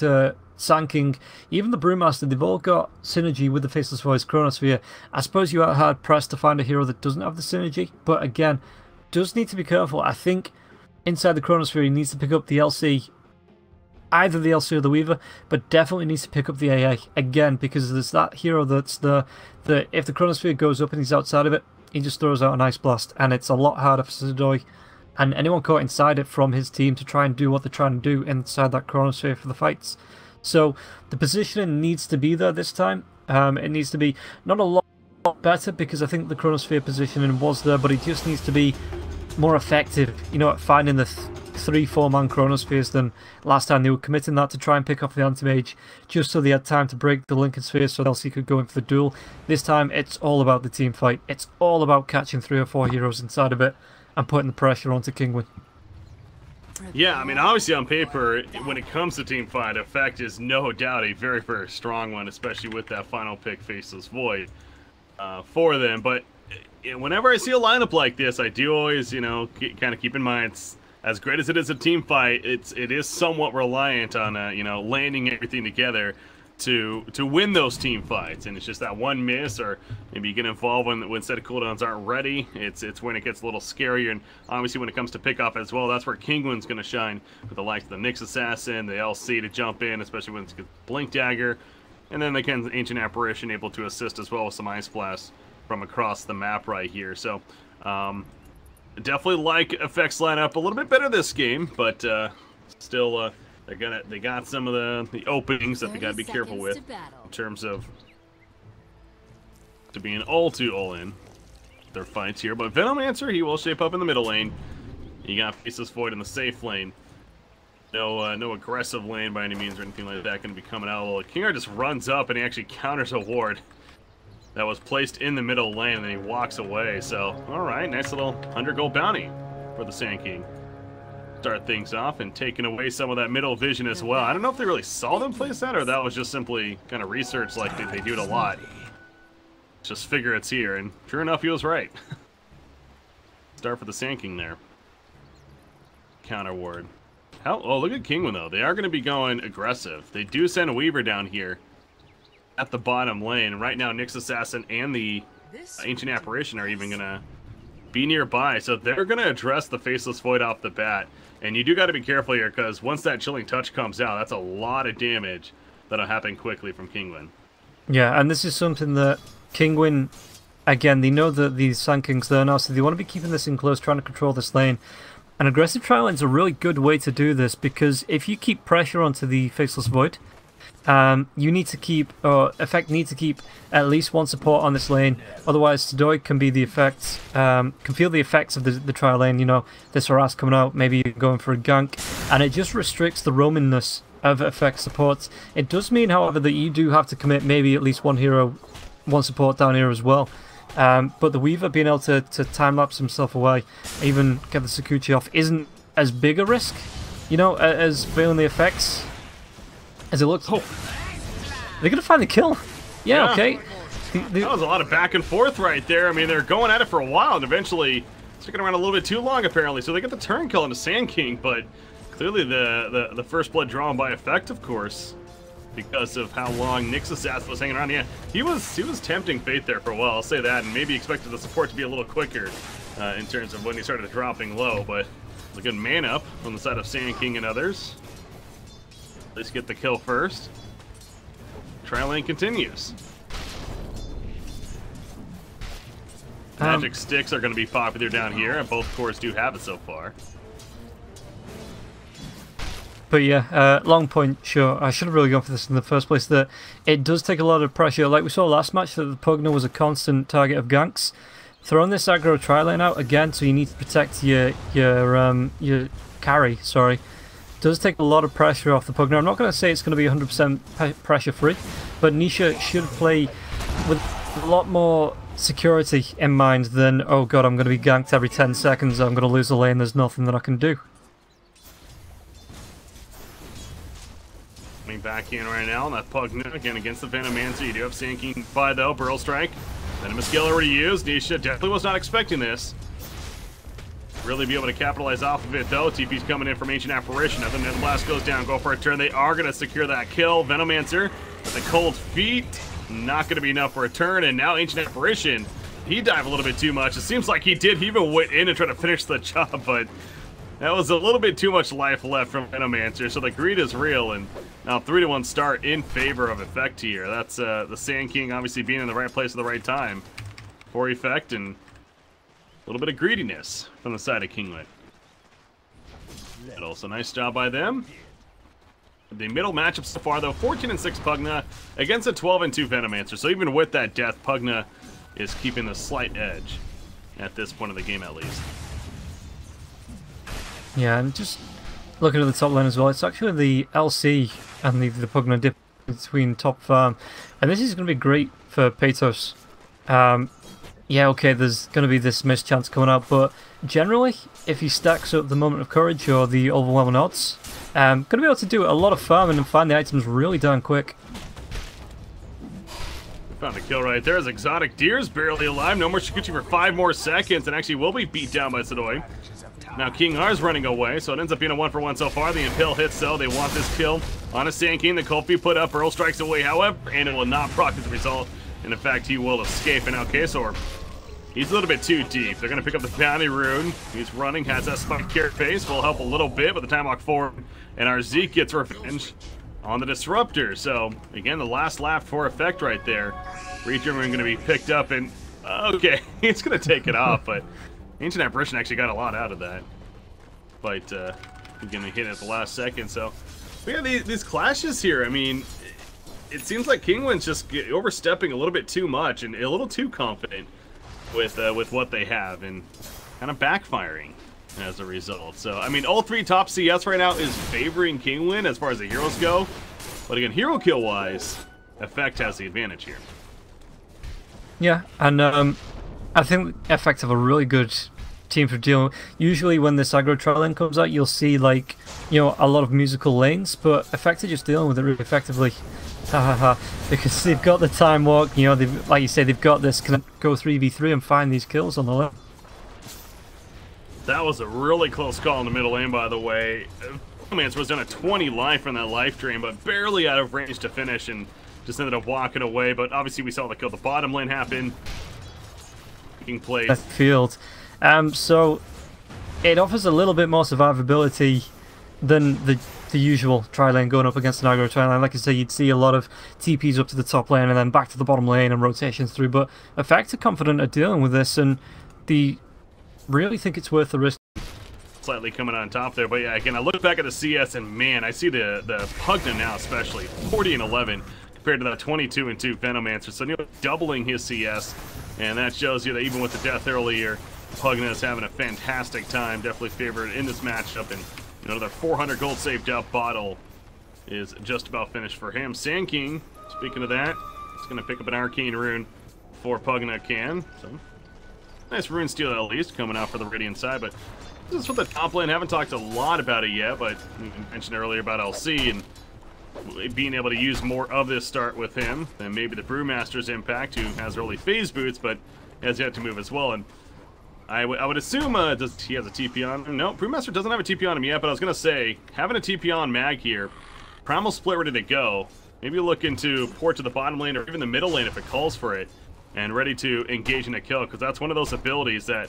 to Sand King, even the Brewmaster, they've all got synergy with the Faceless Void's Chronosphere. I suppose you are hard pressed to find a hero that doesn't have the synergy, but again, does need to be careful. I think inside the Chronosphere he needs to pick up the LC, either the LC or the Weaver, but definitely needs to pick up the AA again, because there's that hero that's the if the Chronosphere goes up and he's outside of it, he just throws out an Ice Blast, and it's a lot harder for Sidoi and anyone caught inside it from his team to try and do what they're trying to do inside that Chronosphere for the fights. So the positioning needs to be there this time. It needs to be not a lot better, because I think the Chronosphere positioning was there, but it just needs to be more effective, you know, at finding the 3-4 man Chronospheres than last time. They were committing that to try and pick off the Anti-Mage just so they had time to break the Lincoln Sphere so LC could go in for the duel. This time it's all about the team fight. It's all about catching 3 or 4 heroes inside of it and putting the pressure onto Kinguin. Yeah, I mean, obviously on paper, when it comes to team fight, Effect is no doubt a very, very strong one, especially with that final pick, Faceless Void, for them. But whenever I see a lineup like this, I do always, you know, kind of keep in mind, it's, as great as it is a team fight, it is somewhat reliant on, you know, landing everything together to win those team fights. And it's just that one miss, or maybe you get involved when set of cooldowns aren't ready. It's when it gets a little scarier. And obviously when it comes to pickoff as well, that's where Kinguin's going to shine, with the likes of the Nyx Assassin, the LC to jump in, especially when it's Blink Dagger, and then again the Ancient Apparition able to assist as well with some Ice Blast from across the map right here. So definitely like Effect's lineup a little bit better this game, but still they got some of the openings that they got to be careful with in terms of to being all in their fights here. But Venomancer, he will shape up in the middle lane. You got Faceless Void in the safe lane. No aggressive lane by any means or anything like that going to be coming out. Well, Kinguin just runs up and he actually counters a ward that was placed in the middle lane, and then he walks away. So, all right, nice little 100 gold bounty for the Sand King. Start things off and taking away some of that middle vision as well. I don't know if they really saw them place that, or that was just simply kind of research like they do it a lot. Just figure it's here, and sure enough, he was right. Start for the Sand King there. Counter ward. Oh, look at Kinguin though. They are going to be going aggressive. They do send a Weaver down here at the bottom lane. Right now, Nyx Assassin and the Ancient Apparition are even going to be nearby, so they're going to address the Faceless Void off the bat. And you do got to be careful here, because once that Chilling Touch comes out, that's a lot of damage that'll happen quickly from Kinguin. Yeah, and this is something that Kinguin, again, they know that the Sand King's there now, so they want to be keeping this in close, trying to control this lane. An aggressive trial lane is a really good way to do this, because if you keep pressure onto the Faceless Void, you need to keep, or Effect need to keep at least one support on this lane. Otherwise, Sidoi can be the effects, can feel the effects of the trial lane. You know, this harass coming out, maybe going for a gank, and it just restricts the roamingness of Effect supports. It does mean, however, that you do have to commit maybe at least one hero, one support down here as well. But the Weaver being able to time-lapse himself away, even get the Sakuchi off, isn't as big a risk, you know, as feeling the effects as it looks. Oh, they're going to find the kill. Yeah, okay. That was a lot of back and forth right there. I mean, they're going at it for a while, and eventually sticking around a little bit too long, apparently. So they get the turn kill on the Sand King, but clearly the first blood drawn by Effect, of course, because of how long Nyx Assassin was hanging around. Yeah, he was tempting fate there for a while, I'll say that, and maybe expected the support to be a little quicker in terms of when he started dropping low, but it's a good man up on the side of Sand King and others. Let's get the kill first. Trial lane continues. Magic sticks are going to be popular down here, and both cores do have it so far. But yeah, long point, sure. I should have really gone for this in the first place. That it does take a lot of pressure. Like we saw last match, that the Pugner was a constant target of ganks. Throwing this aggro tri lane out again, so you need to protect your carry. Sorry, does take a lot of pressure off the Pugner. I'm not going to say it's going to be 100% pressure free, but Nisha should play with a lot more security in mind than, oh god, I'm going to be ganked every 10 seconds. I'm going to lose a lane. There's nothing that I can do. Back in right now on that Pugna again against the Venomancer. You do have Sand King by though. Burl Strike. Venomous Skill already used. Nisha definitely was not expecting this. really be able to capitalize off of it, though. TP's coming in from Ancient Apparition. Other than the blast goes down, go for a turn. They are going to secure that kill. Venomancer with the cold feet. Not going to be enough for a turn. And now Ancient Apparition, he dived a little bit too much. It seems like he did. He even went in and tried to finish the job, but that was a little bit too much life left from Venomancer. So the greed is real, and now 3-1 start in favor of Effect here. That's the Sand King obviously being in the right place at the right time for Effect, and a little bit of greediness from the side of Kinguin. But also nice job by them. The middle matchup so far, though, 14-6 Pugna against a 12-2 Venomancer. So even with that death, Pugna is keeping the slight edge at this point of the game, at least. Yeah, and just looking at the top lane as well, it's actually the LC and the Pugna dip between top farm. And this is going to be great for Patos. Yeah, okay, there's going to be this missed chance coming out, but generally, if he stacks up the Moment of Courage or the Overwhelming Odds, going to be able to do a lot of farming and find the items really darn quick. Found the kill right there as Exotic Deer's barely alive. No more Shikuchi for 5 more seconds, and actually will be beat down by Sidoi. Now King R's running away, so it ends up being a 1-for-1 so far. The Impale hits, though. They want this kill on a Sand King. The cold feet put up. Earl strikes away, however, and it will not proc as a result. And in fact, he will escape. And now Kesor, he's a little bit too deep. They're going to pick up the Bounty Rune. He's running, has that spike carrot face. Will help a little bit, but the time walk forward. And our Zeke gets revenge on the Disruptor. So, again, the last lap for Effect right there. Region Rune going to be picked up, and okay, he's going to take it off, but Ancient Apparition actually got a lot out of that. But, again, they hit it at the last second, so we have these clashes here. I mean, it seems like Kinguin's just overstepping a little bit too much and a little too confident with what they have, and kind of backfiring as a result. So, I mean, all 3 top CS right now is favoring Kinguin as far as the heroes go. But again, hero kill-wise, Effect has the advantage here. Yeah, and I think Effect have a really good team for dealing. Usually when this aggro trial lane comes out, you'll see, like, you know, a lot of musical lanes, but Effect are just dealing with it really effectively. Because they've got the time walk, you know, like you say, they've got this, can go 3v3 and find these kills on the lane. That was a really close call in the middle lane, by the way. Venomancer was down at 20 life from that life drain, but barely out of range to finish, and just ended up walking away. But obviously we saw the kill the bottom lane happen. Taking place. That field. So it offers a little bit more survivability than the usual tri lane going up against an aggro tri lane. Like I say, you'd see a lot of TPs up to the top lane and then back to the bottom lane and rotations through. But Effect are confident at dealing with this, and they really think it's worth the risk. Slightly coming on top there, but yeah, again, I look back at the CS and man, I see the Pugna now, especially 40-11 compared to that 22-2 Venomancer. So nearly doubling his CS, and that shows you that even with the death earlier, Pugna is having a fantastic time. Definitely favored in this matchup, and another 400 gold saved up. Bottle is just about finished for him. Sand King, speaking of that, he's going to pick up an Arcane Rune before Pugna can. So nice rune steal at least coming out for the Radiant side, but this is for the top lane. Haven't talked a lot about it yet, but we mentioned earlier about LC and being able to use more of this start with him than maybe the Brewmaster's Impact, who has early phase boots, but has yet to move as well. And I would assume does he has a TP on him? No, Brewmaster doesn't have a TP on him yet, but I was going to say, having a TP on Mag here, Primal Split ready to go, maybe look into port to the bottom lane or even the middle lane if it calls for it, and ready to engage in a kill, because that's one of those abilities that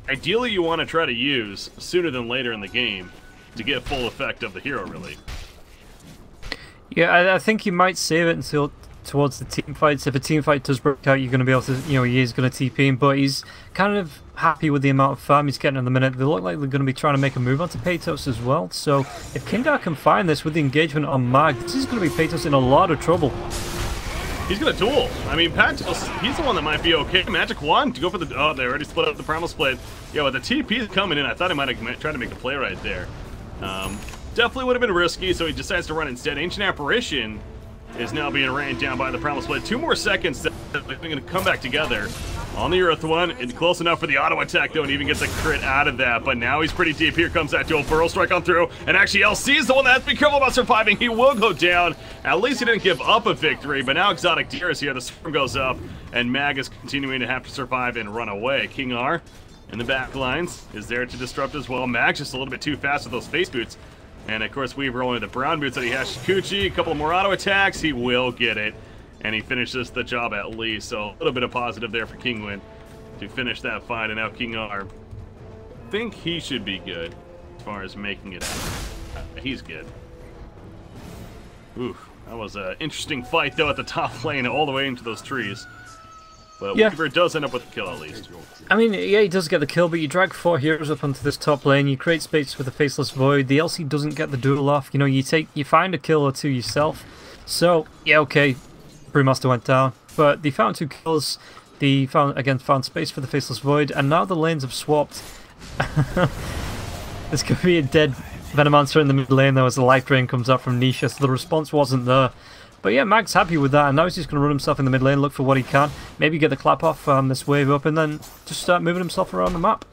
ideally you want to try to use sooner than later in the game to get full effect of the hero, really. Yeah, I think you might save it until towards the team fights. If a team fight does break out, you're going to be able to, you know, he is going to TP him, but he's kind of happy with the amount of farm he's getting in the minute. They look like they're going to be trying to make a move onto Patos as well, so if Kindar can find this with the engagement on Mag, this is going to be Patos in a lot of trouble. He's going to duel. I mean, Patos, he's the one that might be okay. Magic Wand to go for the... Oh, they already split up the Primal Split. Yeah, with the TP coming in, I thought he might have tried to make a play right there. Definitely would have been risky, so he decides to run instead. Ancient Apparition is now being rained down by the Primal Split. 2 more seconds. They're going to come back together on the Earth one. And close enough for the auto attack, though, and even gets a crit out of that. But now he's pretty deep. Here comes that dual Burrow Strike on through. And actually, LC is the one that has to be careful about surviving. He will go down. At least he didn't give up a victory. But now Exotic Deer is here. The storm goes up. And Mag is continuing to have to survive and run away. King R in the back lines is there to disrupt as well. Mag's just a little bit too fast with those face boots. And of course, Weaver only the brown boots that he has. Shikuchi, a couple more auto attacks. He will get it. And he finishes the job at least. So a little bit of positive there for Kinguin to finish that fight. And now King R, I think he should be good as far as making it out. He's good. Oof, that was an interesting fight though at the top lane all the way into those trees. But yeah. Weaver does end up with the kill at least. I mean, yeah, he does get the kill, but you drag 4 heroes up onto this top lane, you create space with the Faceless Void, the LC doesn't get the duel off, you know, you find a kill or two yourself. So, yeah, okay, Brewmaster went down, but they found 2 kills, they found space for the Faceless Void, and now the lanes have swapped. There's going to be a dead Venomancer in the mid lane though as the life drain comes out from Nisha, so the response wasn't there. But yeah, Mag's happy with that, and now he's just going to run himself in the mid lane, look for what he can, maybe get the clap off this wave up, and then just start moving himself around the map.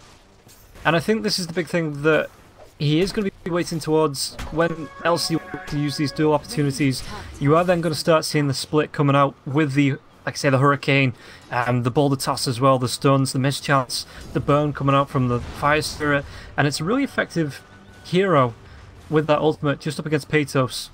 And I think this is the big thing that he is going to be waiting towards when LC to use these dual opportunities. You are then going to start seeing the split coming out with the, like I say, the Hurricane, the Boulder Toss as well, the stuns, the mischance, the burn coming out from the Fire Spirit, and it's a really effective hero with that ultimate just up against Patos.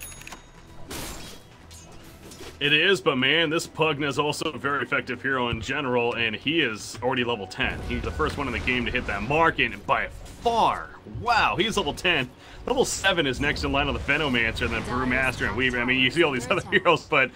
It is, but man, this Pugna is also a very effective hero in general, and he is already level 10. He's the first one in the game to hit that mark, and by far, wow, he's level 10. Level 7 is next in line on the Venomancer, and then Brewmaster and Weaver. I mean, you see all these other heroes, but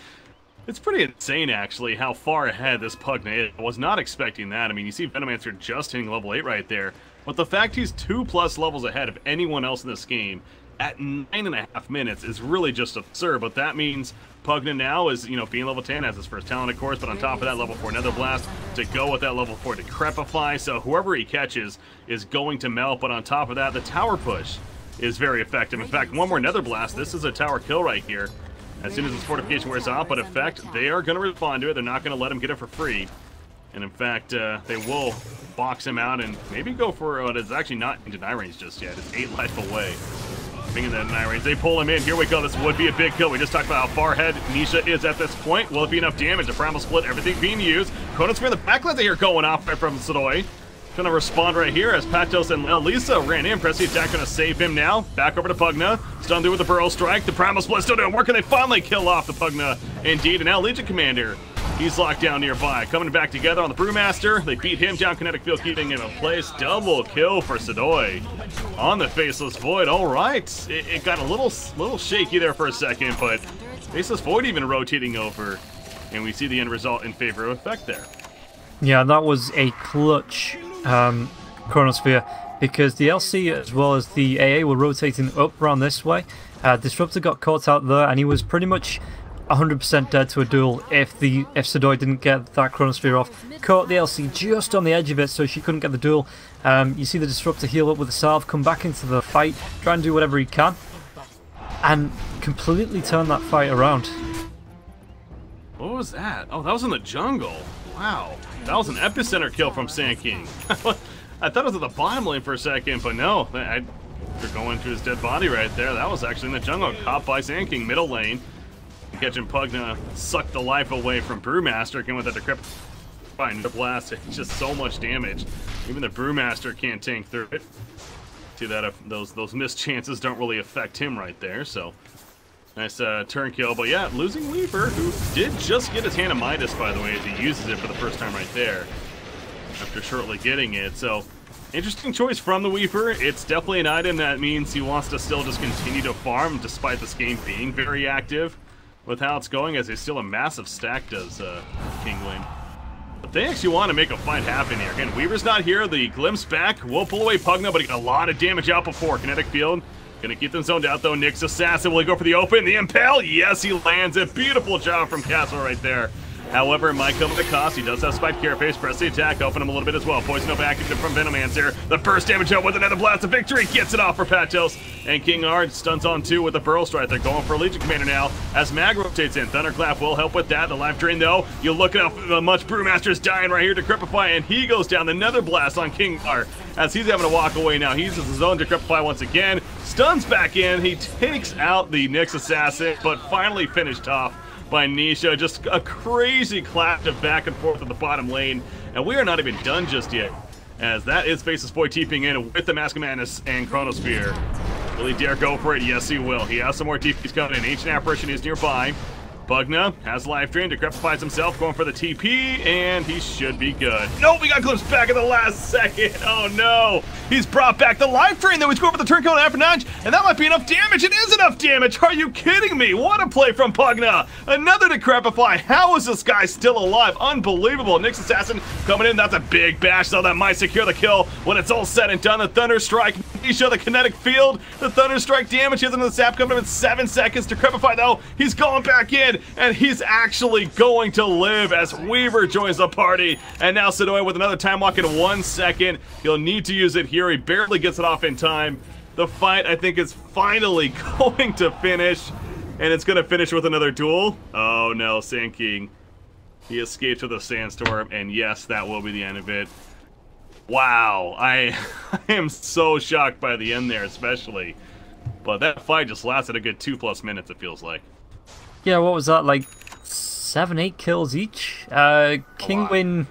it's pretty insane, actually, how far ahead this Pugna is. I was not expecting that. I mean, you see Venomancer just hitting level 8 right there, but the fact he's 2+ levels ahead of anyone else in this game at 9.5 minutes is really just absurd, but that means Pugna now is, you know, being level 10, has his first talent, of course, but on top of that, level 4 Nether Blast to go with that level 4 Decrepify, so whoever he catches is going to melt, but on top of that, the tower push is very effective. In fact, one more Nether Blast, this is a tower kill right here. As soon as his fortification wears off, but in fact, they are going to respond to it. They're not going to let him get it for free. And in fact, they will box him out and maybe go for what is actually not into deny range just yet. It's 8 life away. Being in that deny range, they pull him in. Here we go. This would be a big kill. We just talked about how far ahead Nisha is at this point. Will it be enough damage? The Primal Split, everything being used. Chronosphere, the backlines here going off right from Sidoi. Gonna respond right here as Patos and Elisa ran in. Press the attack, gonna save him now. Back over to Pugna. Stun through with the Burrow Strike. The Primal Split still doing work, and they finally kill off the Pugna. Indeed, and now Legion Commander. He's locked down nearby. Coming back together on the Brewmaster. They beat him down. Kinetic Field keeping him in place. Double kill for Sidoi on the Faceless Void. All right. It got a little shaky there for a second, but Faceless Void even rotating over. And we see the end result in favor of Effect there. Yeah, that was a clutch Chronosphere, because the LC as well as the AA were rotating up around this way. Disruptor got caught out there, and he was pretty much 100% dead to a duel if Sidoi didn't get that Chronosphere off. Caught the LC just on the edge of it, so she couldn't get the duel. You see the Disruptor heal up with the salve, come back into the fight, try and do whatever he can, and completely turn that fight around. What was that? Oh, that was in the jungle. Wow. That was an epicenter kill from Sand King. I thought it was at the bottom lane for a second, but no. They're going to his dead body right there. That was actually in the jungle. Caught by Sand King, middle lane. Catching Pugna, suck the life away from Brewmaster. Again with that Decrepify the blast. It's just so much damage. Even the Brewmaster can't tank through it. See that those missed chances don't really affect him right there, so nice turn kill. But yeah, losing Weaver, who did just get his hand of Midas, by the way, as he uses it for the first time right there after shortly getting it. So interesting choice from the Weaver. It's definitely an item that means he wants to still just continue to farm despite this game being very active with how it's going, as he's still a massive stack, does Kinguin. But they actually want to make a fight happen here. Again, Weaver's not here. The glimpse back will pull away Pugna, but he got a lot of damage out before. Kinetic Field gonna keep them zoned out though. Nyx Assassin, will he go for the open? The Impale? Yes, he lands it. Beautiful job from Castle right there. However, it might come at a cost. He does have Spike Carapace. Press the attack, open him a little bit as well. Poison up active from Venomancer. The first damage out with another blast of victory. Gets it off for Patos. And King Ard stuns on 2 with the Burrow Strike. They're going for Legion Commander now as Mag rotates in. Thunderclap will help with that. The life drain though. You look at how much Brewmaster's dying right here to Decrepify, and he goes down. The Nether Blast on King Ard as he's having to walk away now. He uses his own Decrepify once again. Stuns back in. He takes out the Nyx Assassin, but finally finished off by Nisha. Just a crazy clash of back and forth at the bottom lane, and we are not even done just yet. as that is Faceless Void TPing in with the Mask of Madness and Chronosphere. Will he dare go for it? Yes, he will. He has some more TPs coming in. Ancient Apparition is nearby. Pugna has Life Drain, decrepifies himself, going for the TP, and he should be good. Nope, we got glimpsed back at the last second. Oh no, he's brought back the Life Drain, then we score for the turn kill and Avalanche, and that might be enough damage. It is enough damage. Are you kidding me? What a play from Pugna. Another decrepify. How is this guy still alive? Unbelievable. Nyx Assassin coming in. That's a big bash, though. That might secure the kill when it's all said and done. The Thunder Strike. You show the kinetic field. The Thunder Strike damage. He has another sap coming in 7 seconds. Decrepify, though. He's going back in. And he's actually going to live as Weaver joins the party. And now Sidoi with another time walk in 1 second. He'll need to use it here. He barely gets it off in time. The fight, I think, is finally going to finish. And it's going to finish with another duel. Oh no, Sand King. He escapes with a Sandstorm. And yes, that will be the end of it. Wow. I am so shocked by the end there, especially. But that fight just lasted a good 2+ minutes, it feels like. Yeah, what was that, like 7, 8 kills each? Kinguin,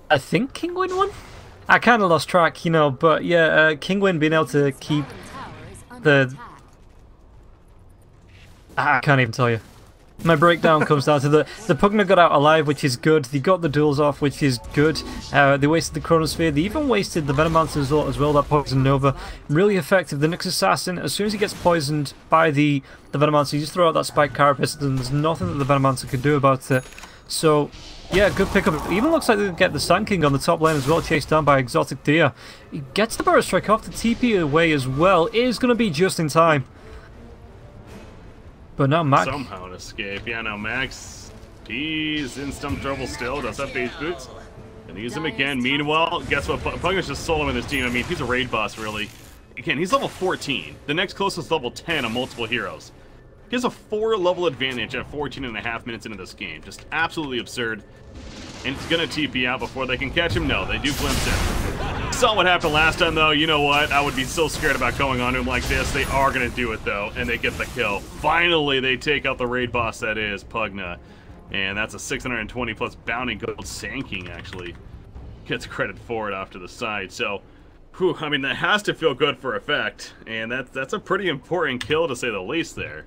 I think Kinguin won? I kind of lost track, you know, but yeah, Kinguin being able to keep the... I can't even tell you. My breakdown comes down to the Pugna got out alive, which is good. They got the duels off, which is good. They wasted the Chronosphere. They even wasted the Venomancer as well, that Poison Nova. Really effective. The Nyx Assassin, as soon as he gets poisoned by the Venomancer, you just throw out that Spike Carapace, and there's nothing that the Venomancer can do about it. So, yeah, good pickup. It even looks like they get the Sand King on the top lane as well, chased down by Exotic Deer. He gets the Burrow Strike off the TP away as well. It is going to be just in time. But now Max... somehow an escape. Yeah, now Max, he's in stump trouble still. Does have base boots. And use him again. Meanwhile, guess what? Pugna's just soloing his team. I mean, he's a raid boss, really. Again, he's level 14. The next closest level 10 on multiple heroes. He has a 4-level advantage at 14.5 minutes into this game. Just absolutely absurd. And he's going to TP out before they can catch him. No, they do glimpse him. Saw what happened last time, though. You know what? I would be so scared about going on to him like this. They are going to do it, though, and they get the kill. Finally, they take out the raid boss that is Pugna. And that's a 620+ bounty gold. Sand King actually gets credit for it off to the side. So, whew, I mean, that has to feel good for effect. And that's a pretty important kill, to say the least, there.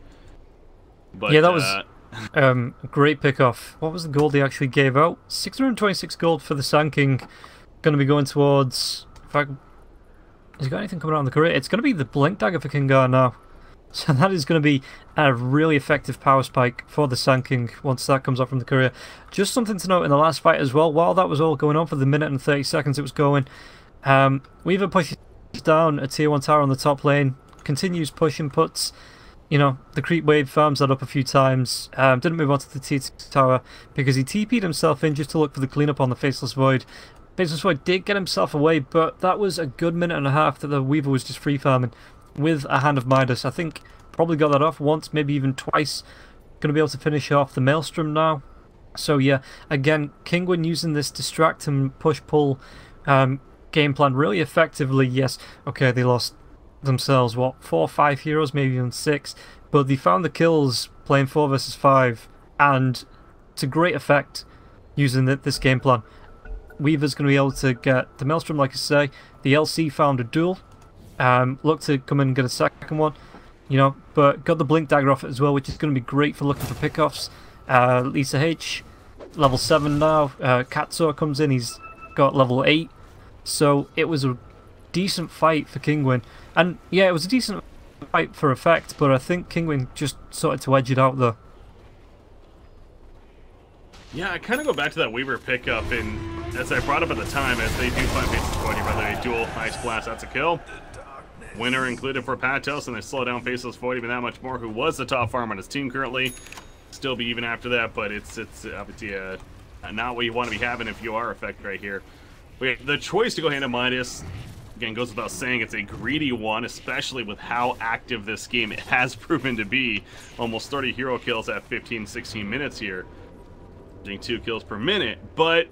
But, yeah, that was... a great pick-off. What was the gold he actually gave out? 626 gold for the Sand King. Going to be going towards... In fact, has he got anything coming out on the career? It's going to be the Blink Dagger for Kinguin now. So that is going to be a really effective power spike for the Sand King once that comes out from the career. Just something to note in the last fight as well. While that was all going on for the minute and 30 seconds it was going, Weaver pushes down a tier 1 tower on the top lane. Continues pushing, puts... You know, the creep wave farms that up a few times. Didn't move on to the tier 6 tower because he TP'd himself in just to look for the cleanup on the Faceless Void. Faceless Void did get himself away, but that was a good minute and a half that the Weaver was just free farming with a Hand of Midas. I think probably got that off once, maybe even twice. Going to be able to finish off the Maelstrom now. So yeah, again, Kinguin using this distract and push-pull game plan really effectively. Yes, okay, they lost themselves, what, 4 or 5 heroes, maybe even 6, but they found the kills playing 4 versus 5, and to great effect using this game plan. Weaver's going to be able to get the Maelstrom, like I say. The LC found a duel, looked to come in and get a second one, you know, but got the Blink Dagger off it as well, which is going to be great for looking for pickoffs. Lisa H, level 7 now. Katsuo comes in, he's got level 8, so it was a decent fight for Kinguin. And yeah, it was a decent fight for effect, but I think Kinguin just started to edge it out though. Yeah, I kind of go back to that Weaver pickup, and as I brought up at the time, as they do find Faceless Void, rather a dual Ice Blast, that's a kill. Winner included for Patos, and they slow down Faceless Void even that much more, who was the top farm on his team currently. Still be even after that, but it's obviously not what you want to be having if you are effect right here. But the choice to go Hand of Midas, again, goes without saying, it's a greedy one, especially with how active this game has proven to be. Almost 30 hero kills at 15-16 minutes here. Getting 2 kills per minute, but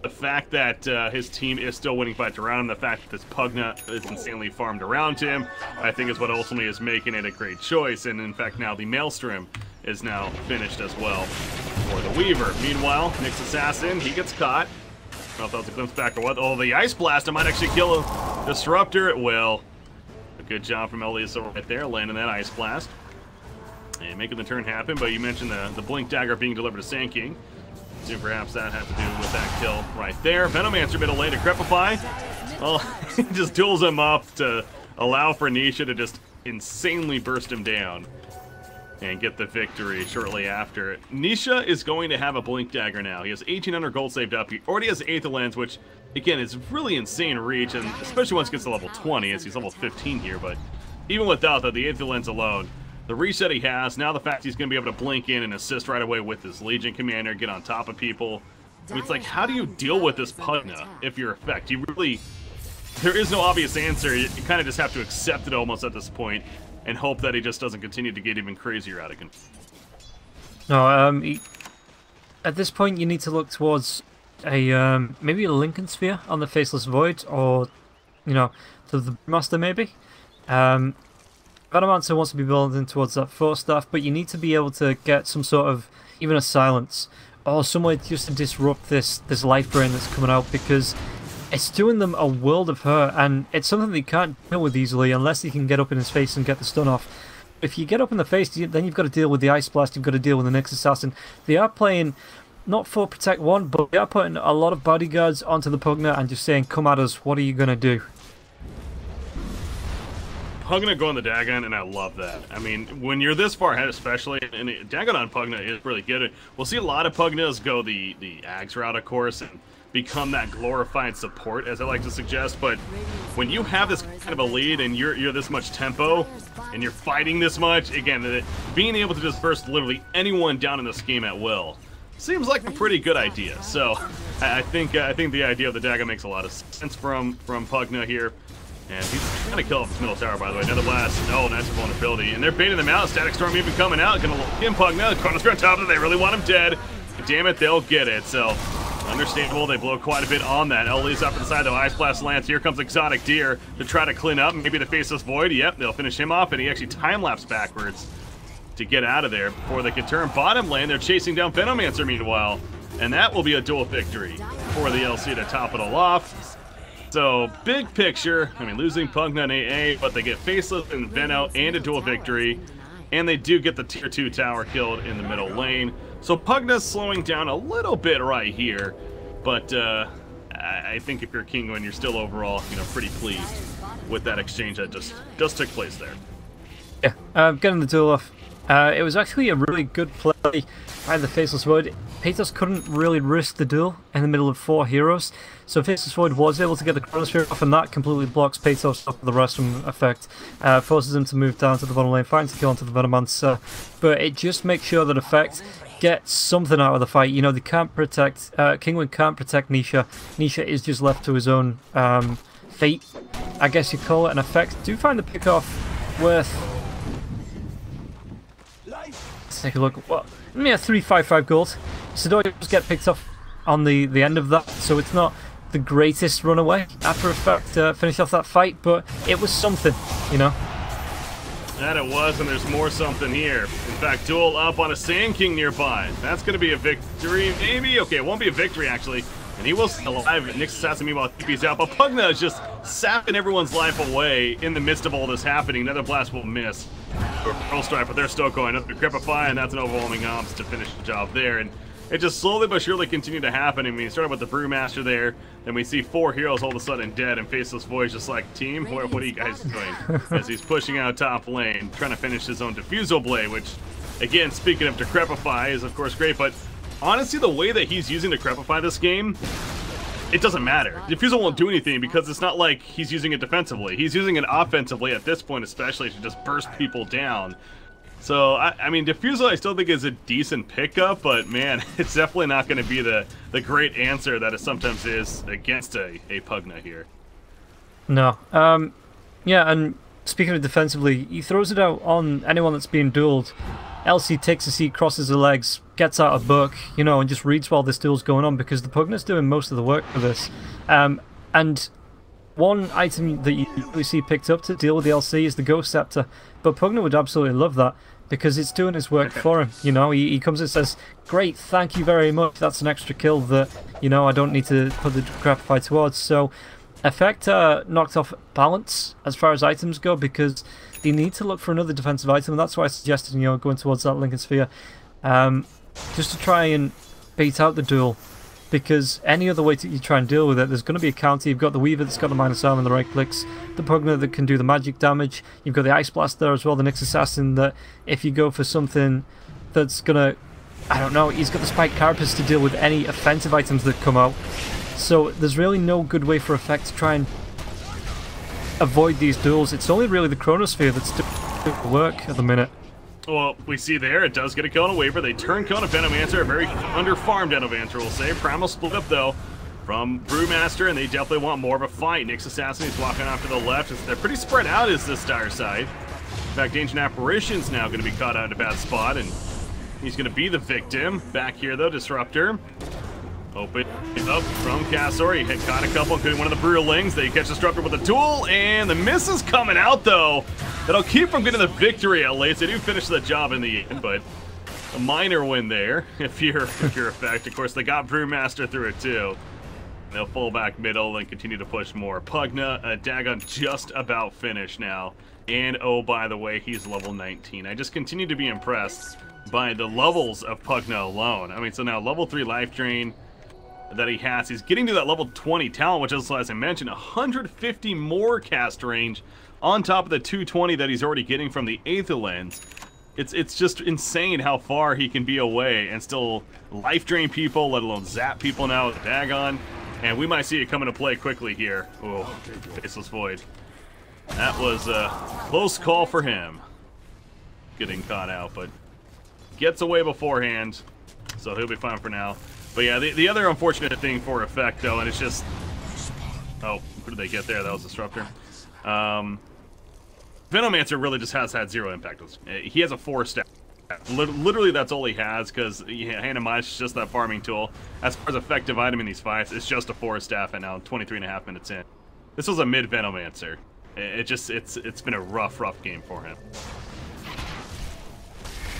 the fact that his team is still winning fights around him, the fact that this Pugna is insanely farmed around him, I think is what ultimately is making it a great choice. And in fact, now the Maelstrom is now finished as well for the Weaver. Meanwhile, Nyx Assassin, he gets caught. I don't know if that was a glimpse back or what. Oh, the Ice Blast, it might actually kill a Disruptor. It will. A good job from Elisa right there, landing that Ice Blast. And making the turn happen, but you mentioned the Blink Dagger being delivered to Sand King. So perhaps that had to do with that kill right there. Venomancer middle lane to Crepify. Well, he just duels him up to allow for Nisha to just insanely burst him down and get the victory shortly after. Nisha is going to have a Blink Dagger now. He has 1,800 gold saved up. He already has Aether Lens, which, again, is really insane reach, and especially once he gets to level 20, as he's level 15 here, but even without that, the Aether Lens alone, the reset he has, now the fact he's going to be able to blink in and assist right away with his Legion Commander, get on top of people. I mean, it's like, how do you deal with this Pugna if you're Effect? You really... There is no obvious answer. You kind of just have to accept it almost at this point and hope that he just doesn't continue to get even crazier out of control. No, at this point you need to look towards a maybe a Lincoln Sphere on the Faceless Void, or, you know, to the Master maybe. Venomancer wants to be building towards that Force Staff, but you need to be able to get some sort of, even a Silence, or some way just to disrupt this Life Drain that's coming out, because it's doing them a world of hurt, and it's something that you can't deal with easily unless you can get up in his face and get the stun off. If you get up in the face, then you've got to deal with the Ice Blast, you've got to deal with the Nyx Assassin. They are playing, not for Protect 1, but they are putting a lot of bodyguards onto the Pugna and just saying, come at us, what are you going to do? Pugna going the Dagon, and I love that. I mean, when you're this far ahead especially, and Dagon on Pugna is really good. We'll see a lot of Pugnas go the Ags route, of course, and become that glorified support, as I like to suggest, but when you have this kind of a lead and you're this much tempo, and you're fighting this much, again, being able to just burst literally anyone down in this game at will seems like a pretty good idea. So, I think the idea of the Dagon makes a lot of sense from Pugna here. And he's trying to kill off this middle tower, by the way. Another blast. Oh, nice vulnerability. And they're baiting them out. Static Storm even coming out. Gonna look in Pugna. Chronosphere on top of it. They really want him dead. Damn it, they'll get it. So, understandable. They blow quite a bit on that. Ellie's up inside, though. Ice Blast lands. Here comes Exotic Deer to try to clean up. Maybe the Faceless Void. Yep, they'll finish him off. And he actually time-lapse backwards to get out of there before they can turn bottom lane. They're chasing down Venomancer meanwhile. And that will be a dual victory for the LC to top it all off. So, big picture, I mean, losing Pugna and AA, but they get Faceless and Veno and a dual victory, and they do get the tier 2 tower killed in the middle lane. So Pugna's slowing down a little bit right here, but I think if you're Kinguin, you're still overall, you know, pretty pleased with that exchange that just took place there. Yeah, getting the duel off. It was actually a really good play by the Faceless Void. Pathos couldn't really risk the duel in the middle of 4 heroes, so Faceless Void was able to get the Chronosphere off, and that completely blocks Pathos off the rest from effect. Forces him to move down to the bottom lane, finds the kill onto the Venomancer, but it just makes sure that effect gets something out of the fight. You know, they can't protect, Kinguin can't protect Nisha. Nisha is just left to his own fate, I guess you call it, and effect do find the pick off worth... Let's take a look. Well, yeah, 355 gold. Sidori does get picked off on the end of that, so it's not the greatest runaway after effect finish off that fight, but it was something, you know. That it was, and there's more something here. In fact, duel up on a Sand King nearby. That's going to be a victory, maybe? Okay, it won't be a victory, actually. And he will still alive. Nyx Assassin, meanwhile, TP's out. But Pugna is just sapping everyone's life away in the midst of all this happening. Another blast will miss. Pearl Stripe, but they're still going up to Crepify, and that's an overwhelming ops to finish the job there. And it just slowly but surely continued to happen. I mean, we started with the Brewmaster there, then we see 4 heroes all of a sudden dead, and Faceless Void just like, team, what are you guys doing? As he's pushing out top lane, trying to finish his own Diffusal Blade, which, again, speaking of Decrepify, is of course great, but honestly, the way that he's using Decrepify this game, it doesn't matter. Diffusal won't do anything because it's not like he's using it defensively. He's using it offensively at this point, especially to just burst people down. So, I mean, Diffusal I still think is a decent pickup, but man, it's definitely not going to be the great answer that it sometimes is against a Pugna here. No. Yeah, and speaking of defensively, he throws it out on anyone that's being dueled. LC takes a seat, crosses her legs, gets out a book, you know, and just reads while this duel's going on, because the Pugna's doing most of the work for this. And one item that you usually see picked up to deal with the LC is the Ghost Scepter, but Pugna would absolutely love that. because it's doing his work for him. You know, he comes and says, great, thank you very much, that's an extra kill that, you know, I don't need to put the Grapify towards. So Effect knocked off balance as far as items go, because they need to look for another defensive item, and that's why I suggested, you know, going towards that Lincoln Sphere, just to try and beat out the duel. Because any other way you try and deal with it, there's going to be a counter. You've got the Weaver that's got the minus arm and the right clicks, the Pugner that can do the magic damage, you've got the Ice Blast there as well, the Nyx Assassin, that if you go for something that's going to, I don't know, he's got the Spike Carapace to deal with any offensive items that come out. So there's really no good way for Effect to try and avoid these duels. It's only really the Chronosphere that's doing work at the minute. Well, we see there, it does get a kill on a Waver. They turn kill on a Venomancer, a very under-farmed Venomancer, we'll say. Primal split up, though, from Brewmaster, and they definitely want more of a fight. Nyx Assassin is walking off to the left. They're pretty spread out as this dire side. In fact, Ancient Apparition's now going to be caught out in a bad spot, and he's going to be the victim. Back here, though, Disruptor. Open up from Cassor. He caught a couple, including one of the Brewlings. They catch Disruptor with a tool, and the miss is coming out, though. That'll keep from getting the victory at least. They do finish the job in the end, but a minor win there if you're Effect. Of course, they got Brewmaster through it, too. They'll fall back middle and continue to push more. Pugna, Dagon just about finished now. And, oh, by the way, he's level 19. I just continue to be impressed by the levels of Pugna alone. I mean, so now level 3 life drain that he has. He's getting to that level 20 talent, which is, as I mentioned, 150 more cast range on top of the 220 that he's already getting from the Aether Lens. It's just insane how far he can be away and still life drain people, let alone zap people now with Dagon. And we might see it come into play quickly here. Oh, Faceless Void. That was a close call for him, getting caught out, but gets away beforehand, so he'll be fine for now. But yeah, the other unfortunate thing for Effect, though, and it's just... Oh, who did they get there? That was Disruptor. Venomancer really just has had zero impact. He has a 4-staff. Literally, that's all he has, because Hand in Mind is just that farming tool. As far as effective item in these fights, it's just a 4-staff, and now 23.5 minutes in. This was a mid-Venomancer. It's been a rough game for him.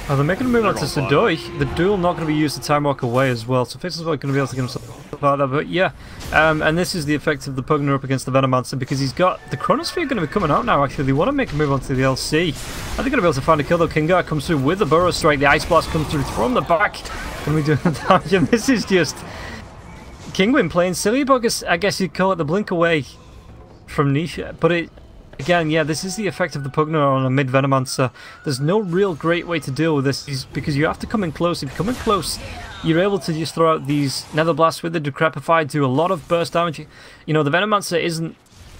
Oh, they're making a move on to Sudoi. The duel not going to be used to time walk away as well, so Faceless Void going to be able to get himself out of that. But yeah, and this is the effect of the Pugner up against the Venomancer, because he's got the Chronosphere going to be coming out now. Actually, they want to make a move onto the LC. Are they going to be able to find a kill though? Kinguin comes through with the Burrow Strike. The Ice Blast comes through from the back. Can we do the damage? And this is just Kinguin playing silly, but I guess you'd call it the blink away from Nisha. But it. Again, yeah, this is the effect of the Pugner on a mid-Venomancer. There's no real great way to deal with this, because you have to come in close. If you come in close, you're able to just throw out these Nether Blasts with the Decrepify, do a lot of burst damage. You know, the Venomancer isn't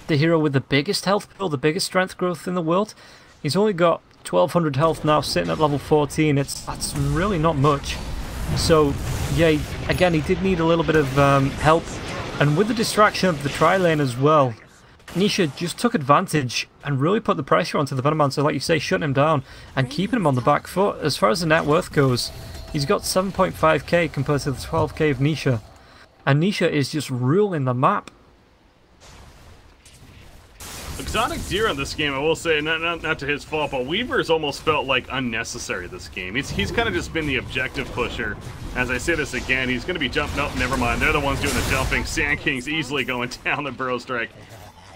the hero with the biggest health pool, the biggest strength growth in the world. He's only got 1200 health now, sitting at level 14. That's really not much. So, yeah, again, he did need a little bit of help. And with the distraction of the tri-lane as well, Nisha just took advantage and really put the pressure onto the Venomancer, like you say, shutting him down and keeping him on the back foot. As far as the net worth goes, he's got 7.5k compared to the 12k of Nisha. And Nisha is just ruling the map. Exotic Zero in this game, I will say, not to his fault, but Weaver's almost felt like unnecessary this game. He's kind of just been the objective pusher. As I say this again, he's going to be jumping. Nope, never mind. They're the ones doing the jumping. Sand King's easily going down the Burrow Strike.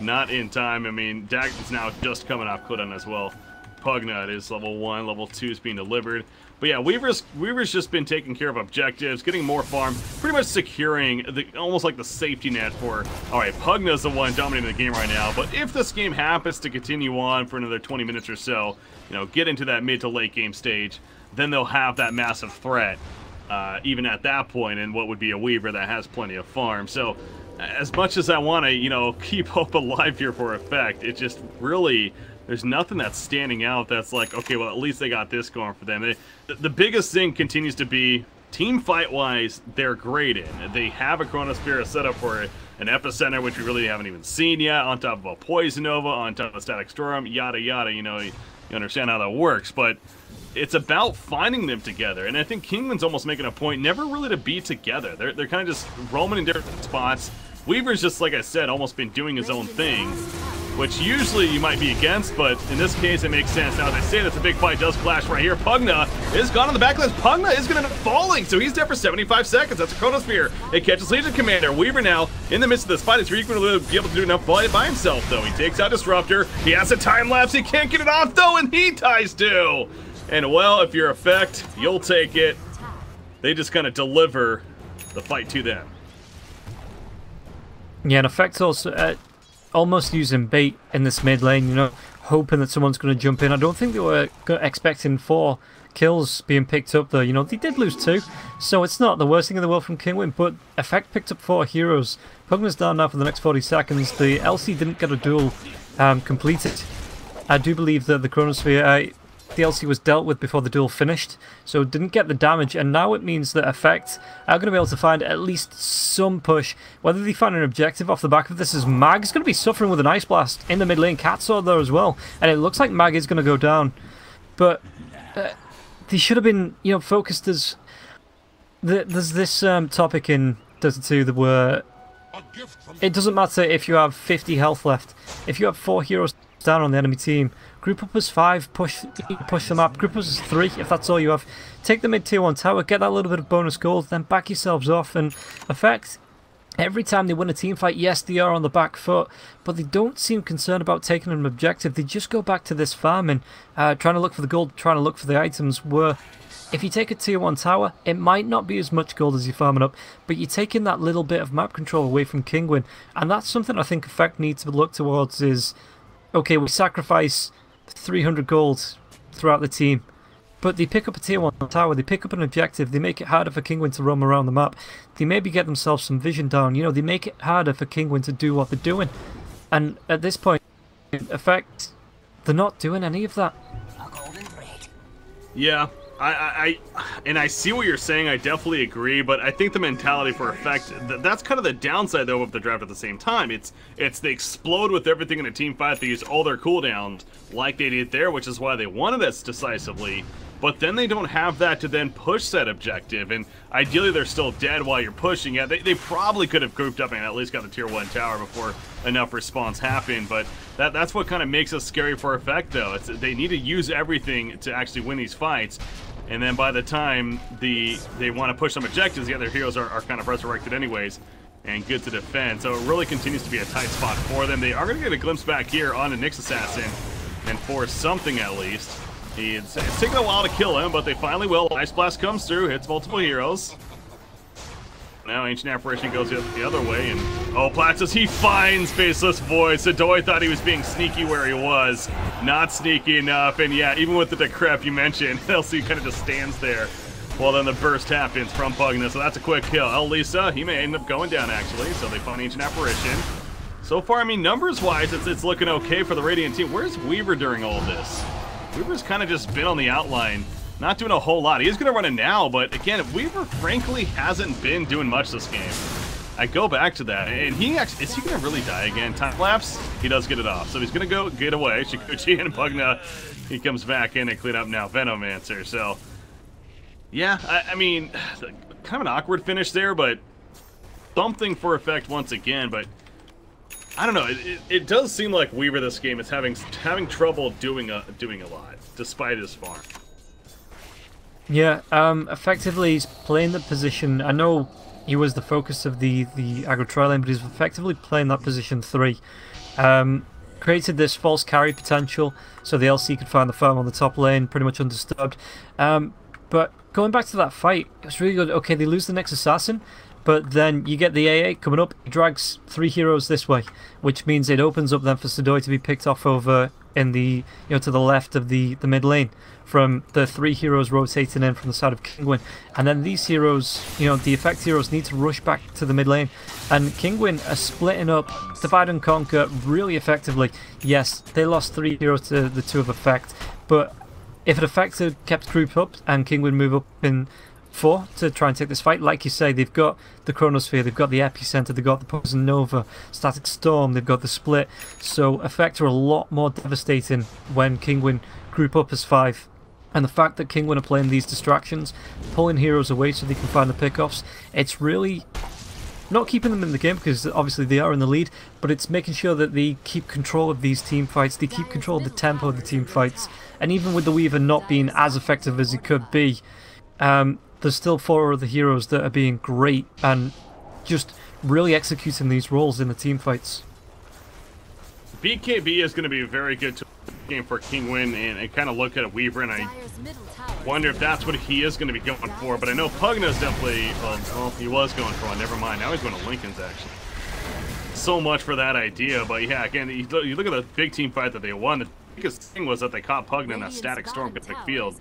Not in time. I mean, Dagon's now just coming off cooldown as well. Pugna is level 1, level 2 is being delivered. But yeah, Weaver's just been taking care of objectives, getting more farm, pretty much securing almost like the safety net for, alright, Pugna's the one dominating the game right now, but if this game happens to continue on for another 20 minutes or so, you know, get into that mid to late game stage, then they'll have that massive threat, even at that point, and what would be a Weaver that has plenty of farm. So, as much as I want to, you know, keep hope alive here for Effect, it just really, there's nothing that's standing out that's like, okay, well, at least they got this going for them. The biggest thing continues to be, team fight-wise, they're great in. They have a Chronosphere set up for an Epicenter, which we really haven't even seen yet, on top of a Poison Nova, on top of a Static Storm, yada yada, you know, you understand how that works, but it's about finding them together, and I think Kinguin's almost making a point never really to be together. They're kind of just roaming in different spots. Weaver's just, like I said, almost been doing his own thing. which usually you might be against, but in this case it makes sense. Now, as I say, that's a big fight does clash right here. Pugna is gone on the back of this. Pugna is going to end up falling, so he's dead for 75 seconds. That's a Chronosphere. It catches Legion Commander. Weaver now in the midst of this fight. Is really going to be able to do enough by himself, though. He takes out Disruptor. He has a time lapse. He can't get it off, though, and he ties too. And, well, if you're Effect, you'll take it. They just kind of deliver the fight to them. Yeah, and Effect also almost using bait in this mid lane, you know, hoping that someone's going to jump in. I don't think they were expecting 4 kills being picked up, though. You know, they did lose 2, so it's not the worst thing in the world from Kinguin, but Effect picked up 4 heroes. Pugna's down now for the next 40 seconds. The LC didn't get a duel completed. I do believe that the Chronosphere the LC was dealt with before the duel finished, so didn't get the damage, and now it means that Effect are going to be able to find at least some push. Whether they find an objective off the back of this is Mag's going to be suffering with an Ice Blast in the mid lane. Cat Sword there as well, and it looks like Mag is going to go down, but they should have been, you know, focused as... There's this topic in Dota 2 where it doesn't matter if you have 50 health left. If you have 4 heroes down on the enemy team, group up as 5, push the map, group up as 3 if that's all you have. Take the mid tier 1 tower, get that little bit of bonus gold, then back yourselves off. And Effect, every time they win a team fight, yes, they are on the back foot, but they don't seem concerned about taking an objective. They just go back to this farming, trying to look for the gold, trying to look for the items, where if you take a tier 1 tower, it might not be as much gold as you're farming up, but you're taking that little bit of map control away from Kinguin. And that's something I think Effect needs to look towards is, okay, we sacrifice 300 gold throughout the team, but they pick up a tier 1 tower, they pick up an objective, they make it harder for Kinguin to roam around the map, they maybe get themselves some vision down, you know, they make it harder for Kinguin to do what they're doing. And at this point, Effect, they're not doing any of that. Yeah, I see what you're saying. I definitely agree, but I think the mentality for Effect, that's kind of the downside though of the draft at the same time. It's they explode with everything in a team fight. They use all their cooldowns like they did there, which is why they won this decisively. But then they don't have that to then push that objective, and ideally they're still dead while you're pushing. Yeah, they probably could have grouped up and at least got the tier 1 tower before enough response happened, but that's what kind of makes us scary for Effect though. They need to use everything to actually win these fights, and then by the time they want to push some objectives, the other heroes are kind of resurrected anyways and good to defend. So it really continues to be a tight spot for them. They are going to get a glimpse back here on the Nyx Assassin and force something at least. It's taken a while to kill him, but they finally will. Ice Blast comes through, hits multiple heroes. Now Ancient Apparition goes the other way, and oh, Plaxus, he finds Faceless Void. Sadoi thought he was being sneaky where he was. Not sneaky enough, and yeah, even with the Decrep you mentioned, LC kind of just stands there. Well, then the burst happens from Pugna, so that's a quick kill. Elisa, he may end up going down actually, so they find Ancient Apparition. So far, I mean, numbers-wise, it's looking okay for the Radiant team. Where's Weaver during all this? Weaver's kind of just been on the outline, not doing a whole lot. He is going to run it now, but again, Weaver frankly hasn't been doing much this game. I go back to that, and he actually, is he going to really die again? Time lapse? He does get it off, so he's going to go get away. Shikuchi and Pugna, he comes back in and clean up now Venomancer. So, yeah, I mean, kind of an awkward finish there, but something for Effect once again, but I don't know. It does seem like Weaver this game is having trouble doing a lot, despite his farm. Yeah, effectively he's playing the position. I know he was the focus of the aggro trial lane, but he's effectively playing that position 3. Created this false carry potential, so the LC could find the farm on the top lane, pretty much undisturbed. But going back to that fight, it was really good. Okay, they lose the Nyx Assassin, but then you get the AA coming up, he drags 3 heroes this way, which means it opens up then for Sadoi to be picked off over in the, to the left of the mid lane from the 3 heroes rotating in from the side of Kinguin. And then these heroes, the Effect heroes need to rush back to the mid lane. And Kinguin are splitting up, divide and conquer really effectively. Yes, they lost 3 heroes to the 2 of Effect, but if Effect had kept group up and Kinguin move up in 4 to try and take this fight, like you say, they've got the Chronosphere, they've got the Epicenter, they've got the Poison Nova, Static Storm, they've got the Split, so Effect are a lot more devastating when Kinguin group up as 5. And the fact that Kinguin are playing these distractions, pulling heroes away so they can find the pickoffs, it's really not keeping them in the game because obviously they are in the lead, but it's making sure that they keep control of these team fights, they keep control of the tempo of the team fights, and even with the Weaver not being as effective as he could be, there's still 4 other heroes that are being great and just really executing these roles in the team fights. BKB is going to be a very good game for Kinguin, and I kind of look at a Weaver and I wonder if that's what he is going to be going for, but I know Pugna's definitely, well, he was going for one, never mind, now he's going to Lincoln's actually. So much for that idea, but yeah, again, you look at the big team fight that they won, the biggest thing was that they caught Pugna in that static storm field,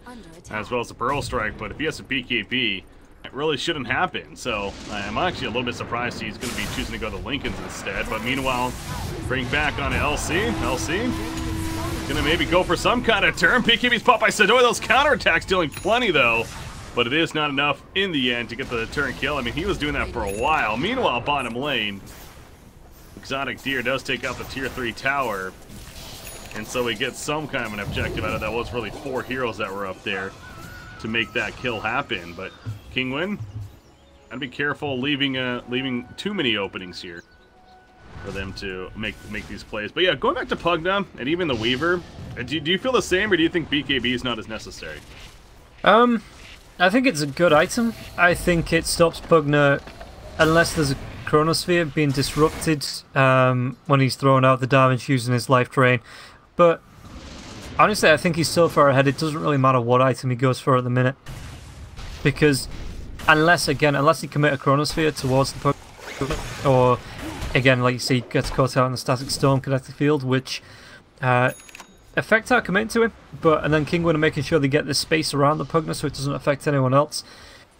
as well as the Burrow Strike, but if he has a BKB, it really shouldn't happen, so I'm actually a little bit surprised he's going to be choosing to go to Lincoln's instead, but meanwhile, bring back on LC, gonna maybe go for some kind of turn. BKB's popped by Sadoy, those counterattacks dealing plenty though, but it is not enough in the end to get the turn kill. I mean, he was doing that for a while. Meanwhile, bottom lane, Exotic Deer does take out the tier 3 tower, and so we get some kind of an objective out of that. Was really 4 heroes that were up there to make that kill happen, but Kinguin, gotta be careful leaving too many openings here for them to make these plays. But yeah, going back to Pugna and even the Weaver, do you feel the same, or do you think BKB is not as necessary? I think it's a good item. I think it stops Pugna unless there's a Chronosphere being disrupted when he's throwing out the damage using his life drain. But honestly, I think he's so far ahead, it doesn't really matter what item he goes for at the minute. Because unless he commit a Chronosphere towards the Pugna, or again, like you see, gets caught out in the Static Storm kinetic field, which affect our commit to him, and then Kinguin are making sure they get the space around the Pugna so it doesn't affect anyone else.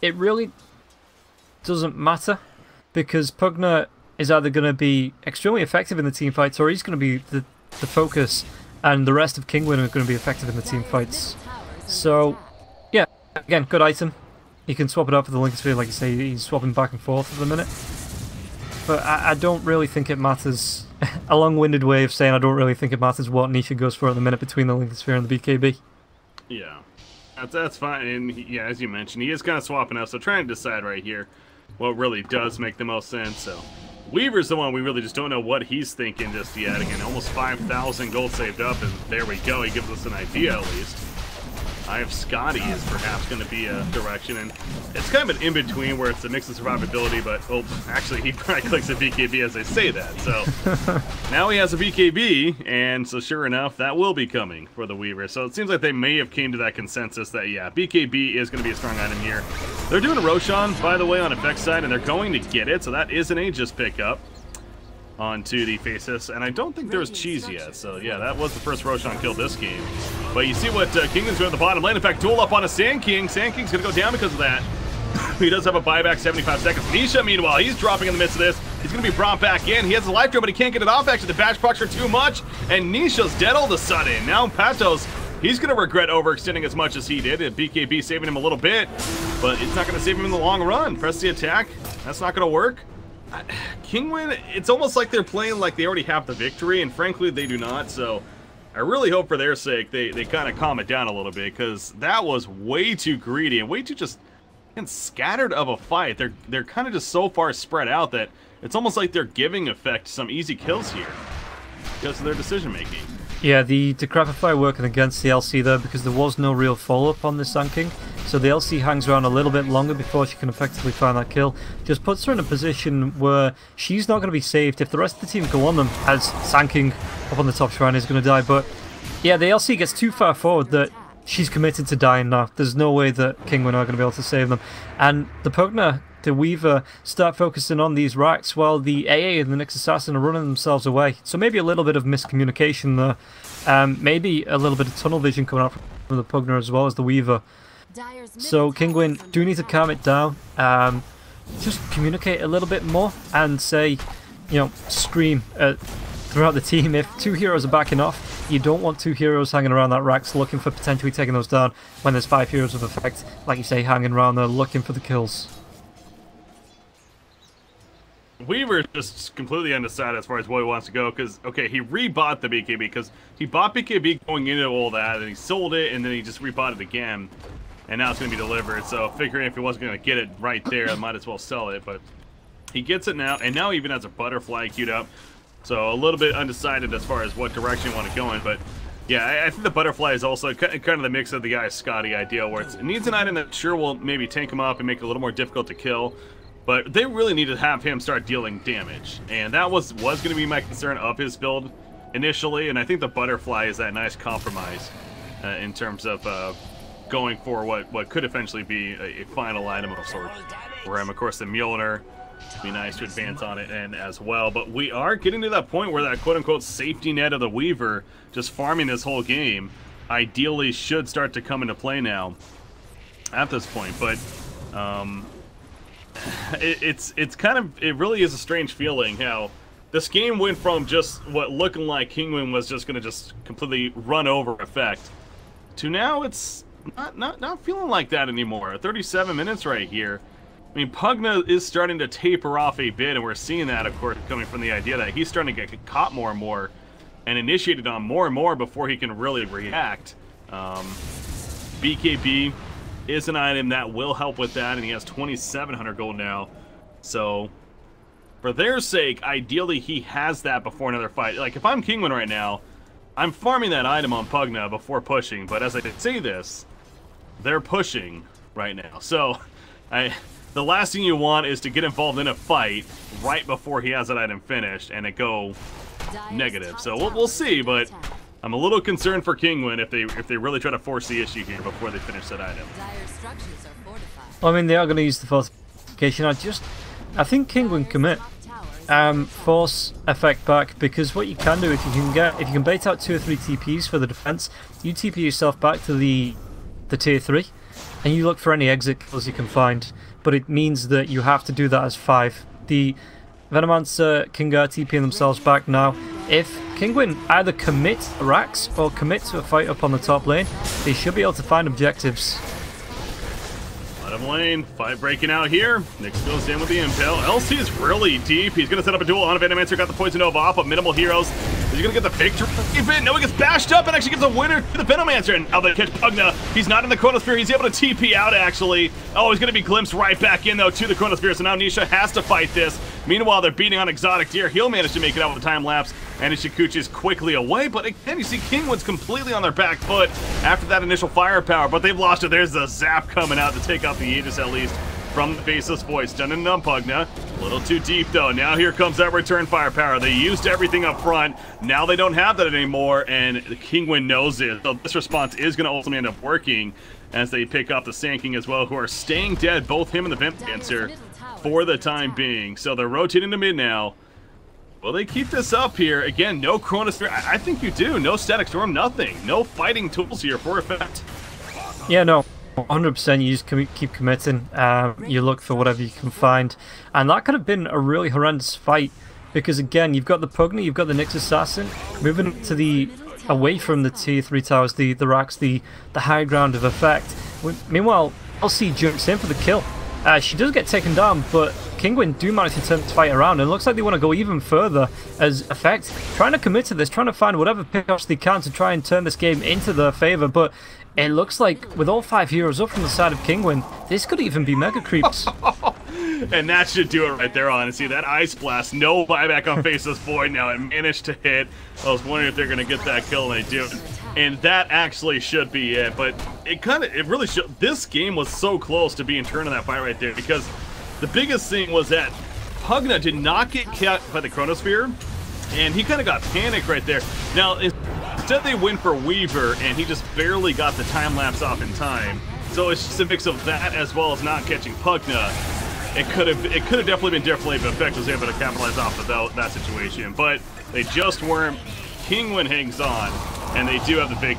It really doesn't matter, because Pugna is either going to be extremely effective in the team fights, or he's going to be the focus, and the rest of Kinguin are going to be effective in the team fights. So, yeah, again, good item. You can swap it out for the Lincoln Sphere, like you say, he's swapping back and forth at the minute. But I don't really think it matters. A long-winded way of saying I don't really think it matters what Nisha goes for at the minute between the Lincoln Sphere and the BKB. Yeah, that's fine. And yeah, as you mentioned, he is kind of swapping out, so trying to decide right here what really does make the most sense. So Weaver's the one we really just don't know what he's thinking just yet. Again, almost 5,000 gold saved up, and there we go. He gives us an idea at least. I have Scotty is perhaps going to be a direction, and it's kind of an in-between where it's a mix of survivability, but, oh, actually, he probably clicks a BKB as I say that, so now he has a BKB, and so sure enough, that will be coming for the Weaver, so it seems like they may have came to that consensus that, yeah, BKB is going to be a strong item here. They're doing a Roshan, by the way, on effect side, and they're going to get it, so that is an Aegis pickup onto the Faceless, and I don't think there was cheese yet, so yeah, that was the first Roshan kill this game. But you see what Kinguin's doing at the bottom lane. In fact, duel up on a Sand King. Sand King's gonna go down because of that. He does have a buyback, 75 seconds. Nisha, meanwhile, he's dropping in the midst of this. He's gonna be brought back in. He has a life drain, but he can't get it off. Actually, the bash procs are too much, and Nisha's dead all of a sudden. Now Patos, he's gonna regret overextending as much as he did. And BKB saving him a little bit, but it's not gonna save him in the long run. Press the attack. That's not gonna work. Kinguin, it's almost like they're playing like they already have the victory, and frankly, they do not, so I really hope for their sake they kind of calm it down a little bit, because that was way too greedy and way too just scattered of a fight. They're kind of just so far spread out that it's almost like they're giving effect some easy kills here because of their decision making. Yeah, the Decrepify working against the LC there because there was no real follow-up on this Sand King. So the LC hangs around a little bit longer before she can effectively find that kill. Just puts her in a position where she's not going to be saved if the rest of the team go on them, as Sand King up on the top shrine is going to die. But yeah, the LC gets too far forward that she's committed to dying now. There's no way that Kinguin are going to be able to save them. And the Pugna, the Weaver, start focusing on these racks while the AA and the Nyx Assassin are running themselves away. So maybe a little bit of miscommunication there. Maybe a little bit of tunnel vision coming out from the Pugna as well as the Weaver. So Kinguin do need to calm it down. Just communicate a little bit more and say, you know, scream throughout the team. If 2 heroes are backing off, you don't want 2 heroes hanging around that racks looking for potentially taking those down when there's 5 heroes of effect, like you say, hanging around there looking for the kills. Weaver just completely undecided as far as where he wants to go, because, okay, he rebought the BKB, because he bought BKB going into all that, and he sold it, and then he just rebought it again, and now it's going to be delivered, so figuring if he wasn't going to get it right there, I might as well sell it, but He gets it now, and now even has a butterfly queued up. So a little bit undecided as far as what direction you want to go in, but yeah, I think the butterfly is also kind of the mix of the guy Scotty idea, where it needs an item that sure will maybe tank him up and make it a little more difficult to kill, but they really need to have him start dealing damage, and that was going to be my concern of his build initially, and I think the butterfly is that nice compromise in terms of going for what could eventually be a final item of sorts for him. Of course, the Mjolnir be nice to advance on it and as well, but we are getting to that point where that quote-unquote safety net of the Weaver just farming this whole game ideally should start to come into play now at this point. But it really is a strange feeling how this game went from just what looking like Kinguin was just going to just completely run over effect to now it's not feeling like that anymore. 37 minutes right here. I mean, Pugna is starting to taper off a bit, and we're seeing that, of course, coming from the idea that he's starting to get caught more and more and initiated on more and more before he can really react. BKB is an item that will help with that, and he has 2,700 gold now. So, for their sake, ideally he has that before another fight. Like, if I'm Kinguin right now, I'm farming that item on Pugna before pushing, but as I did say this, they're pushing right now. So, the last thing you want is to get involved in a fight right before he has that item finished and it go negative. So we'll see, but I'm a little concerned for Kinguin if they really try to force the issue here before they finish that item. Well, I mean, they are going to use the fortification. I think Kinguin commit force effect back, because what you can do if you can bait out 2 or 3 TPs for the defense, you TP yourself back to the tier 3 and you look for any exit kills you can find. But it means that you have to do that as 5. The Venomancer, Kinga TPing themselves back now. If Kinguin either commit racks or commit to a fight up on the top lane, they should be able to find objectives. Bottom lane, 5 breaking out here. Nyx goes in with the impale. LC is really deep. He's going to set up a duel on Venomancer, got the poison nova off, but minimal heroes. Is he going to get the victory? No, he gets bashed up and actually gets a winner to the Venomancer. And now they catch Pugna. He's not in the Chronosphere. He's able to TP out, actually. Oh, he's going to be glimpsed right back in, though, to the Chronosphere. So now Nisha has to fight this. Meanwhile, they're beating on Exotic Deer. He'll manage to make it out with a time lapse. And Ishikuchi is quickly away. But again, you see Kinguin's completely on their back foot after that initial firepower. But they've lost it. There's the zap coming out to take out the Aegis, at least, from the Faceless Voice. Done in on Pugna. A little too deep, though. Now here comes that return firepower. They used everything up front. Now they don't have that anymore, and Kinguin knows it. So this response is going to ultimately end up working as they pick up the Sand King as well, who are staying dead, both him and the Venomancer, for the time being. So they're rotating to mid now. Will they keep this up here? Again, no Chronosphere. I think you do. No Static Storm, nothing. No fighting tools here for effect. Yeah, no. 100%, you just keep committing. You look for whatever you can find, and that could have been a really horrendous fight, because again, you've got the Pugna, you've got the Nyx Assassin moving to away from the tier 3 towers, the racks, the high ground of effect. Meanwhile, LC jumps in for the kill. She does get taken down, but Kinguin do manage to turn the fight around, and it looks like they want to go even further as effect, trying to commit to this, trying to find whatever pickups they can to try and turn this game into their favor. But it looks like with all 5 heroes up from the side of Kinguin, this could even be mega creeps. And that should do it right there, honestly. That Ice Blast, no buyback on Faceless Void. Now it managed to hit. I was wondering if they're going to get that kill, and they do. And that actually should be it. But it really should. This game was so close to being turned in that fight right there, because the biggest thing was that Pugna did not get caught by the Chronosphere, and he kind of got panicked right there. Now, instead they went for Weaver, and he just barely got the time lapse off in time. So it's just a mix of that as well as not catching Pugna. It could have definitely been differently if Effect was able to capitalize off of that situation. But they just weren't. Kinguin hangs on, and they do have the victory.